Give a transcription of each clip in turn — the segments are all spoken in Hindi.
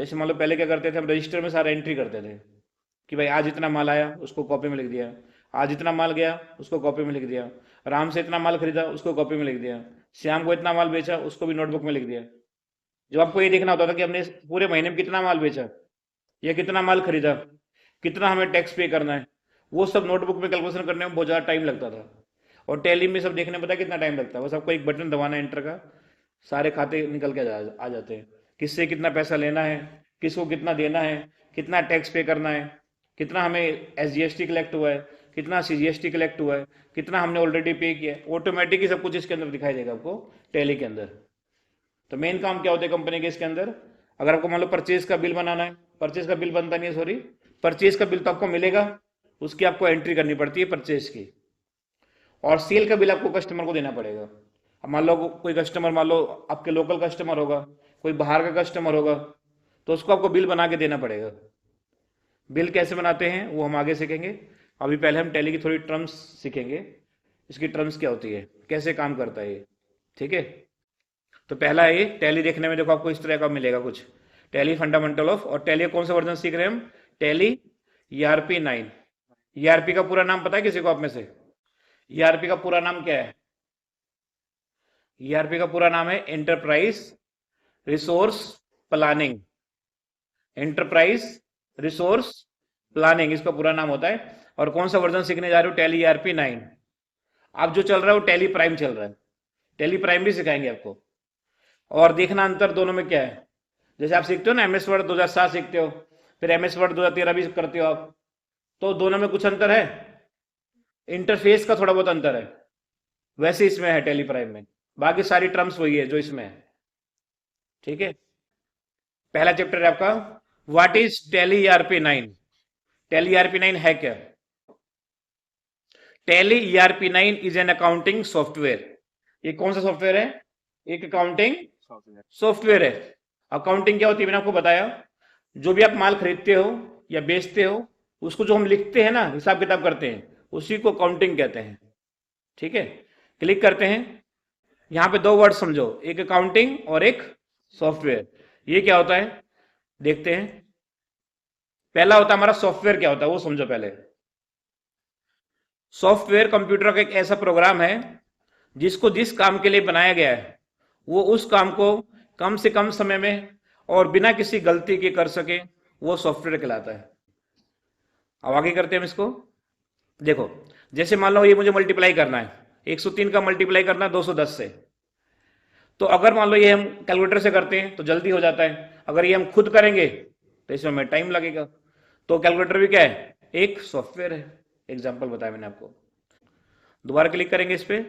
जैसे मान लो पहले क्या करते थे, हम रजिस्टर में सारा एंट्री करते थे कि भाई आज इतना माल आया, उसको कॉपी में लिख दिया। आज इतना माल गया, उसको कॉपी में लिख दिया। राम से इतना माल खरीदा, उसको कॉपी में लिख दिया। श्याम को इतना माल बेचा, उसको भी नोटबुक में लिख दिया। जब आपको ये देखना होता था कि हमने इस पूरे महीने में कितना माल बेचा या कितना माल खरीदा, कितना हमें टैक्स पे करना है, वो सब नोटबुक में कैलकुलेशन करने में बहुत ज़्यादा टाइम लगता था। और टैली में सब देखने में पता है कितना टाइम लगता है, बस आपको एक बटन दबाना है एंटर का, सारे खाते निकल के आ जाते हैं। किससे कितना पैसा लेना है, किसको कितना देना है, कितना टैक्स पे करना है, कितना हमें SGST कलेक्ट हुआ है, कितना CGST कलेक्ट हुआ है, कितना हमने ऑलरेडी पे किया है, ऑटोमेटिक ही सब कुछ इसके अंदर दिखाई देगा आपको टैली के अंदर। तो मेन काम क्या होता है कंपनी के इसके अंदर, अगर आपको मान लो परचेज का बिल बनाना है, परचेज का बिल बनता नहीं है, सॉरी, परचेज का बिल तो आपको मिलेगा, उसकी आपको एंट्री करनी पड़ती है परचेज की। और सेल का बिल आपको कस्टमर को देना पड़ेगा। अब मान लो कोई कस्टमर, मान लो आपके लोकल कस्टमर होगा, कोई बाहर का कस्टमर होगा, तो उसको आपको बिल बना के देना पड़ेगा। बिल कैसे बनाते हैं वो हम आगे सीखेंगे। अभी पहले हम टैली की थोड़ी टर्म्स सीखेंगे, इसकी टर्म्स क्या होती है, कैसे काम करता है ये। ठीक है, तो पहला है ये टैली। देखने में देखो आपको इस तरह का मिलेगा कुछ, टैली फंडामेंटल ऑफ, और टैली कौन सा वर्जन सीख रहे हैं हम, टैली ERP 9। ERP का पूरा नाम पता है किसी को आप में से? ERP का पूरा नाम क्या है? ERP का पूरा नाम है enterprise resource planning. Enterprise resource planning इसका पूरा नाम होता है। और कौन सा वर्जन सीखने जा रहे हो? Tally ERP 9। अब जो चल रहा है वो टैली प्राइम चल रहा है, टैली प्राइम भी सिखाएंगे आपको। और देखना अंतर दोनों में क्या है। जैसे आप सीखते हो ना MS वर्ड 2007 सीखते हो, फिर MS वर्ड 2013 भी करते हो आप, तो दोनों में कुछ अंतर है, इंटरफेस का थोड़ा बहुत अंतर है। वैसे इसमें है टैली प्राइम में, बाकी सारी टर्म्स वही है जो इसमें है। ठीक है, पहला चैप्टर है आपका what is tally ERP 9। Tally ERP 9 है क्या? Tally ERP 9 is an accounting software. ये कौन सा सॉफ्टवेयर है? एक अकाउंटिंग सॉफ्टवेयर है। अकाउंटिंग क्या होती है मैंने आपको बताया, जो भी आप माल खरीदते हो या बेचते हो, उसको जो हम लिखते हैं ना, हिसाब किताब करते हैं, उसी को अकाउंटिंग कहते हैं। ठीक है, क्लिक करते हैं। यहाँ पे दो वर्ड समझो, एक अकाउंटिंग और एक सॉफ्टवेयर। ये क्या होता है देखते हैं। पहला होता है हमारा सॉफ्टवेयर, क्या होता है वो समझो पहले। सॉफ्टवेयर कंप्यूटर का एक ऐसा प्रोग्राम है जिसको जिस काम के लिए बनाया गया है वो उस काम को कम से कम समय में और बिना किसी गलती के कर सके, वो सॉफ्टवेयर कहलाता है। अब आगे करते हैं हम इसको। देखो, जैसे मान लो ये मुझे मल्टीप्लाई करना है, 103 का मल्टीप्लाई करना है 210 से। तो अगर मान लो ये हम कैलकुलेटर से करते हैं तो जल्दी हो जाता है, अगर ये हम खुद करेंगे तो इसमें हमें टाइम लगेगा। तो कैलकुलेटर भी क्या है? एक सॉफ्टवेयर है। एग्जाम्पल बताया मैंने आपको। दोबारा क्लिक करेंगे इस पे,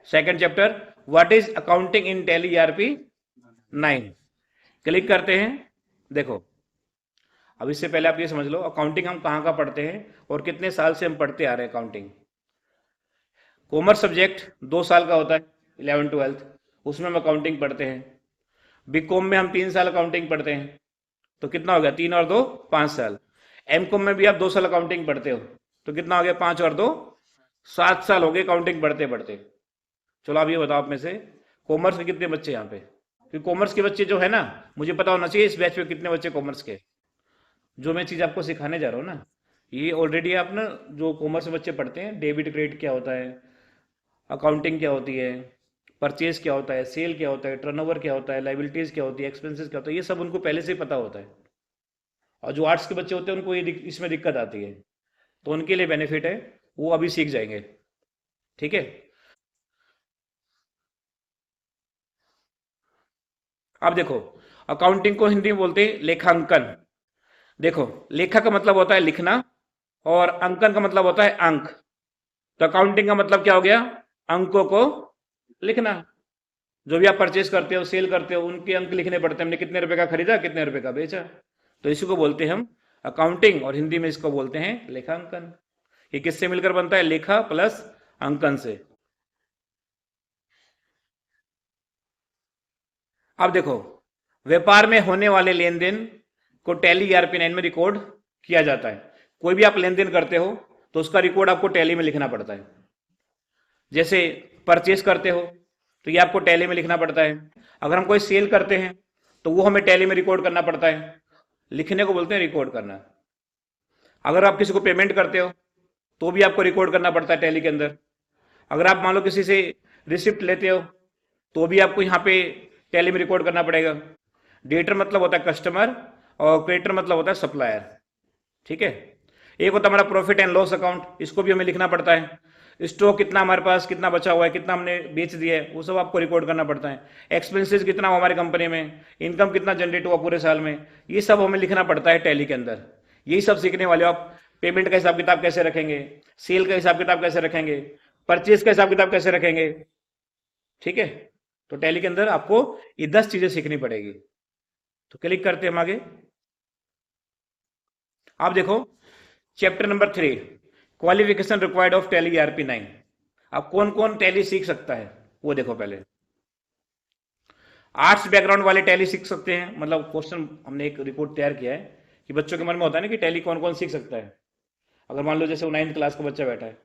second chapter what is accounting in tally ERP 9। Click करते हैं। देखो, अब इससे पहले आप ये समझ लो अकाउंटिंग हम कहाँ का पढ़ते हैं और कितने साल से हम पढ़ते आ रहे हैं अकाउंटिंग। कॉमर्स सब्जेक्ट 2 साल का होता है, 11th-12th, उसमें हम अकाउंटिंग पढ़ते हैं। BCom में हम 3 साल अकाउंटिंग पढ़ते हैं, तो कितना हो गया? 3 और 2 5 साल। MCom में भी आप 2 साल अकाउंटिंग पढ़ते हो, तो कितना हो गया? 5 और 2 7 साल हो गए अकाउंटिंग पढ़ते पढ़ते। चलो आप ये बताओ आप में से कॉमर्स के कितने बच्चे यहाँ पे? क्योंकि कॉमर्स के बच्चे जो है ना, मुझे पता होना चाहिए इस बैच में कितने बच्चे कॉमर्स के। जो मैं चीज़ आपको सिखाने जा रहा हूँ ना, ये ऑलरेडी आप ना जो कॉमर्स में बच्चे पढ़ते हैं, डेबिट क्रेडिट क्या होता है, अकाउंटिंग क्या होती है, परचेज क्या होता है, सेल क्या होता है, टर्नओवर क्या होता है, लाइबिलिटीज क्या होती है, एक्सपेंसेस क्या होता है, ये सब उनको पहले से ही पता होता है। और जो आर्ट्स के बच्चे होते हैं उनको ये इसमें दिक्कत आती है, तो उनके लिए बेनिफिट है, वो अभी सीख जाएंगे। ठीक है, अब देखो, अकाउंटिंग को हिंदी में बोलते हैं लेखांकन। देखो, लेखा का मतलब होता है लिखना और अंकन का मतलब होता है अंक। तो अकाउंटिंग का मतलब क्या हो गया? अंकों को लिखना। जो भी आप परचेस करते हो, सेल करते हो, उनके अंक लिखने पड़ते हैं, हमने कितने रुपए का खरीदा, कितने रुपए का बेचा। तो इसी को बोलते हैं हम अकाउंटिंग, और हिंदी में इसको बोलते हैं लेखांकन। ये किससे मिलकर बनता है? लेखा प्लस अंकन से। अब देखो, व्यापार में होने वाले लेन देन को टैली ERP 9 में रिकॉर्ड किया जाता है। कोई भी आप लेन देन करते हो तो उसका रिकॉर्ड आपको टैली में लिखना पड़ता है। जैसे परचेस करते हो तो ये आपको टैली में लिखना पड़ता है। अगर हम कोई सेल करते हैं तो वो हमें टैली में रिकॉर्ड करना पड़ता है। लिखने को बोलते हैं रिकॉर्ड करना। अगर आप किसी को पेमेंट करते हो तो भी आपको रिकॉर्ड करना पड़ता है टैली के अंदर। अगर आप मान लो किसी से रिसिप्ट लेते हो तो भी आपको यहाँ पे टैली में रिकॉर्ड करना पड़ेगा। डेटर मतलब होता है कस्टमर और क्रेडिटर मतलब होता है सप्लायर। ठीक है। एक होता है हमारा प्रॉफिट एंड लॉस अकाउंट, इसको भी हमें लिखना पड़ता है। स्टॉक कितना हमारे पास, कितना बचा हुआ है, कितना हमने बेच दिया है, वो सब आपको रिकॉर्ड करना पड़ता है। एक्सपेंसेस कितना हुआ हमारी कंपनी में, इनकम कितना जनरेट हुआ पूरे साल में, ये सब हमें लिखना पड़ता है टैली के अंदर। यही सब सीखने वाले हो आप। पेमेंट का हिसाब किताब कैसे रखेंगे, सेल का हिसाब किताब कैसे रखेंगे, परचेज का हिसाब किताब कैसे रखेंगे। ठीक है। तो टैली के अंदर आपको ये 10 चीजें सीखनी पड़ेगी। तो क्लिक करते हैं हम आगे। आप देखो chapter number 3, qualification required of tally ERP 9। अब कौन कौन टैली सीख सकता है वो देखो। पहले आर्ट्स बैकग्राउंड वाले टैली सीख सकते हैं, मतलब क्वेश्चन हमने एक रिपोर्ट तैयार किया है कि बच्चों के मन में होता है ना कि टैली कौन कौन सीख सकता है। अगर मान लो जैसे वो 9th क्लास का बच्चा बैठा है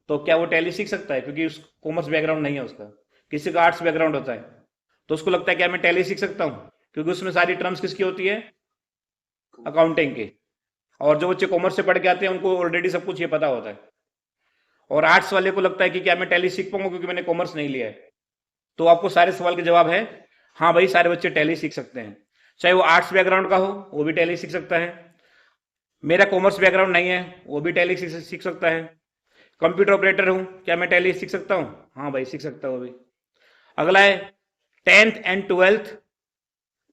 तो क्या वो टैली सीख सकता है, क्योंकि उस कॉमर्स बैकग्राउंड नहीं है उसका। किसी का आर्ट्स बैकग्राउंड होता है तो उसको लगता है क्या मैं टैली सीख सकता हूँ, क्योंकि उसमें सारी टर्म्स किसकी होती है, अकाउंटिंग की। और जो बच्चे कॉमर्स से पढ़ के आते हैं उनको ऑलरेडी सब कुछ ये पता होता है। और आर्ट्स वाले को लगता है कि क्या मैं टैली सीख पाऊंगा क्योंकि मैंने कॉमर्स नहीं लिया है। तो आपको सारे सवाल के जवाब है हाँ भाई, सारे बच्चे टैली सीख सकते हैं। चाहे वो आर्ट्स बैकग्राउंड का हो वो भी टैली सीख सकता है, मेरा कॉमर्स बैकग्राउंड नहीं है वो भी टैली सीख सकता है। कंप्यूटर ऑपरेटर हूं, क्या मैं टैली सीख सकता हूं, हाँ भाई सीख सकता हूं। अभी अगला है 10th एंड 12th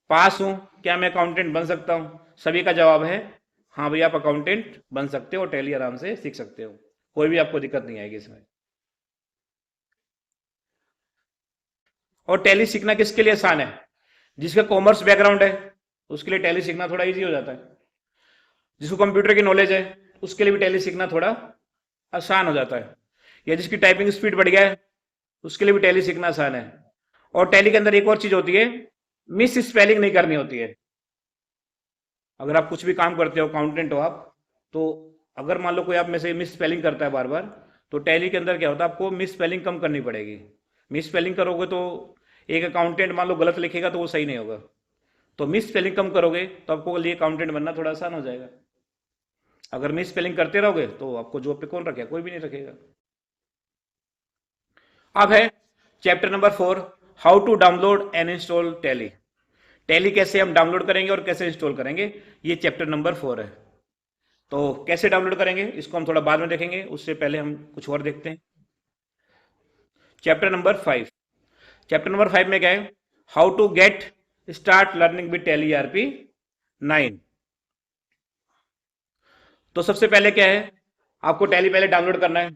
पास हूं, क्या मैं अकाउंटेंट बन सकता हूं। सभी का जवाब है हाँ भाई, आप अकाउंटेंट बन सकते हो, टैली आराम से सीख सकते हो, कोई भी आपको दिक्कत नहीं आएगी इसमें। और टैली सीखना किसके लिए आसान है, जिसका कॉमर्स बैकग्राउंड है उसके लिए टैली सीखना थोड़ा इजी हो जाता है। जिसको कंप्यूटर की नॉलेज है उसके लिए भी टैली सीखना थोड़ा आसान हो जाता है। या जिसकी टाइपिंग स्पीड बढ़ गया है उसके लिए भी टैली सीखना आसान है। और टैली के अंदर एक और चीज होती है, मिस स्पेलिंग नहीं करनी होती है। अगर आप कुछ भी काम करते हो, अकाउंटेंट हो आप, तो अगर मान लो कोई आप में से मिस स्पेलिंग करता है बार बार, तो टैली के अंदर क्या होता है, आपको मिस स्पेलिंग कम करनी पड़ेगी। मिस स्पेलिंग करोगे तो एक अकाउंटेंट मान लो गलत लिखेगा तो वो सही नहीं होगा। तो मिस स्पेलिंग कम करोगे तो आपको लिए अकाउंटेंट बनना थोड़ा आसान हो जाएगा। अगर मिस स्पेलिंग करते रहोगे तो आपको जॉब पे कौन रखेगा, कोई भी नहीं रखेगा। अब है chapter number 4, how to download and install Tally. Tally कैसे हम डाउनलोड करेंगे और कैसे इंस्टॉल करेंगे, ये चैप्टर नंबर 4 है। तो कैसे डाउनलोड करेंगे इसको हम थोड़ा बाद में देखेंगे, उससे पहले हम कुछ और देखते हैं। चैप्टर नंबर 5, चैप्टर नंबर 5 में क्या है, how to get start learning with Tally ERP 9। तो सबसे पहले क्या है, आपको टैली पहले डाउनलोड करना है,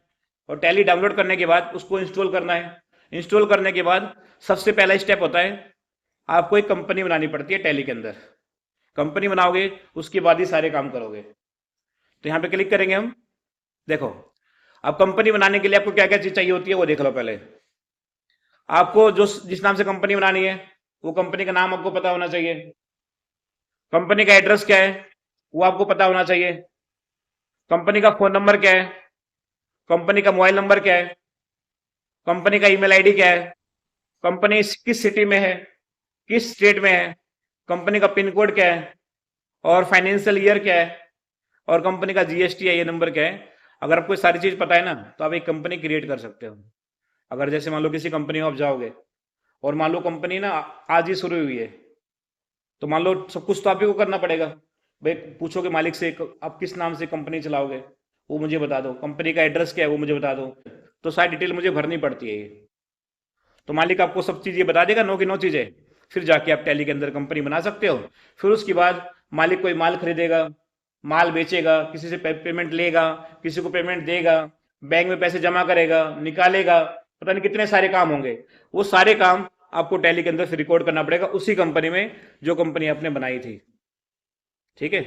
और टैली डाउनलोड करने के बाद उसको इंस्टॉल करना है। इंस्टॉल करने के बाद सबसे पहला स्टेप होता है, आपको एक कंपनी बनानी पड़ती है टैली के अंदर। कंपनी बनाओगे उसके बाद ही सारे काम करोगे। तो यहाँ पे क्लिक करेंगे हम। देखो अब कंपनी बनाने के लिए आपको क्या क्या चीज चाहिए होती है वो देख लो। पहले आपको जो जिस नाम से कंपनी बनानी है वो कंपनी का नाम आपको पता होना चाहिए। कंपनी का एड्रेस क्या है वो आपको पता होना चाहिए। कंपनी का फोन नंबर क्या है, कंपनी का मोबाइल नंबर क्या है, कंपनी का ईमेल आईडी क्या है, कंपनी किस सिटी में है, किस स्टेट में है, कंपनी का पिन कोड क्या है, और फाइनेंशियल ईयर क्या है, और कंपनी का जीएसटी या ये नंबर क्या है। अगर आपको सारी चीज पता है ना तो आप एक कंपनी क्रिएट कर सकते हो। अगर जैसे मान लो किसी कंपनी में आप जाओगे और मान लो कंपनी ना आज ही शुरू हुई है, तो मान लो सब कुछ तो आप ही को करना पड़ेगा। भाई पूछोगे मालिक से आप किस नाम से कंपनी चलाओगे, वो मुझे बता दो, कंपनी का एड्रेस क्या है वो मुझे बता दो। तो सारी डिटेल मुझे भरनी पड़ती है ये। तो मालिक आपको सब चीज ये बता देगा, 9 की 9 चीजें। फिर जाके आप टैली के अंदर कंपनी बना सकते हो। फिर उसके बाद मालिक कोई माल खरीदेगा, माल बेचेगा, किसी से पेमेंट लेगा, किसी को पेमेंट देगा, बैंक में पैसे जमा करेगा, निकालेगा, पता नहीं कितने सारे काम होंगे। वो सारे काम आपको टैली के अंदर फिर रिकॉर्ड करना पड़ेगा उसी कंपनी में जो कंपनी आपने बनाई थी। ठीक है।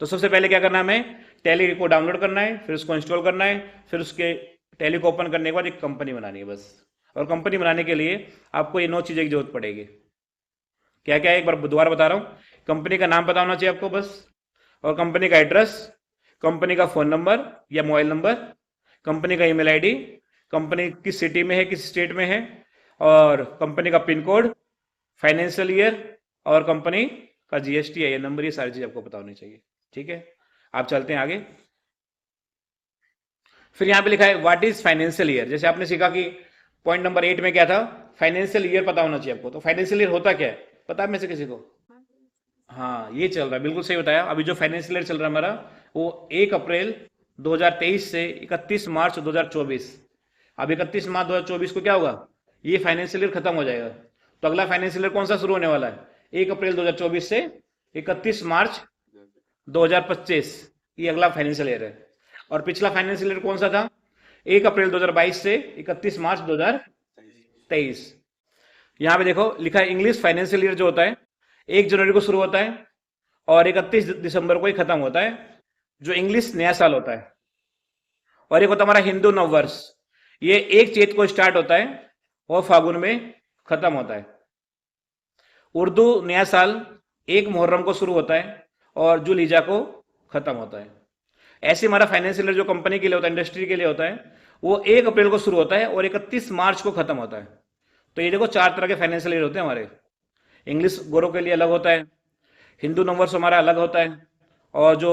तो सबसे पहले क्या करना है, हमें टैली को डाउनलोड करना है, फिर उसको इंस्टॉल करना है, फिर उसके टैली को ओपन करने के बाद एक कंपनी बनानी है बस। और कंपनी बनाने के लिए आपको ये 9 चीजें की जरूरत पड़ेगी। क्या क्या है एक बार दोबारा बता रहा हूँ। कंपनी का नाम पता होना चाहिए आपको बस, और कंपनी का एड्रेस, कंपनी का फोन नंबर या मोबाइल नंबर, कंपनी का ईमेल आईडी, कंपनी किस सिटी में है किस स्टेट में है, और कंपनी का पिन कोड, फाइनेंशियल ईयर, और कंपनी का जीएसटी है, ये नंबर, ये सारी चीज आपको पता होनी चाहिए। ठीक है, आप चलते हैं आगे। फिर यहाँ पे लिखा है व्हाट इज फाइनेंशियल ईयर। जैसे आपने सीखा कि पॉइंट नंबर 8 में क्या था, फाइनेंशियल ईयर पता होना चाहिए आपको। तो फाइनेंशियल ईयर होता क्या है, पता है में से किसी को? हाँ, ये चल रहा है, बिल्कुल सही बताया। अभी जो फाइनेंशियल ईयर चल रहा है हमारा, वो 1 अप्रैल 2023 से 31 मार्च 2024। अब 31 मार्च 2024 को क्या होगा, ये फाइनेंशियल ईयर खत्म हो जाएगा। तो अगला फाइनेंशियल ईयर कौन सा शुरू होने वाला है, 1 अप्रैल 2024 से 31 मार्च 2025, ये अगला फाइनेंशियल ईयर है। और पिछला फाइनेंशियल ईयर कौन सा था, 1 अप्रैल 2022 से 31 मार्च 2023। यहाँ पे देखो लिखा है इंग्लिश फाइनेंशियल ईयर जो होता है 1 जनवरी को शुरू होता है और 31 दिसंबर को ही खत्म होता है, जो इंग्लिश नया साल होता है। और एक होता है हमारा हिंदू नववर्ष, ये 1 चैत को स्टार्ट होता है और फागुन में खत्म होता है। उर्दू नया साल 1 मुहर्रम को शुरू होता है और जुल-हिज्जा को खत्म होता है। ऐसे हमारा फाइनेंशियल ईयर जो कंपनी के लिए होता है, इंडस्ट्री के लिए होता है, वो 1 अप्रैल को शुरू होता है और 31 मार्च को खत्म होता है। तो ये देखो 4 तरह के फाइनेंशियल ईयर होते हैं हमारे। इंग्लिश गोरों के लिए अलग होता है, हिंदू नववर्ष हमारा अलग होता है, और जो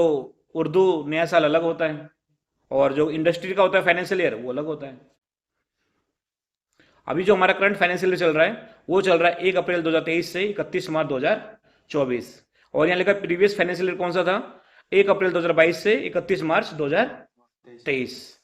उर्दू नया साल अलग होता है, और जो इंडस्ट्री का होता है फाइनेंशियल ईयर वो अलग होता है। अभी जो हमारा करंट फाइनेंशियल ईयर चल रहा है वो चल रहा है 1 अप्रैल 2023 से 31 मार्च 2024। और यहाँ लिखा प्रीवियस फाइनेंशियल ईयर कौन सा था, 1 अप्रैल 2022 से 31 मार्च 2023।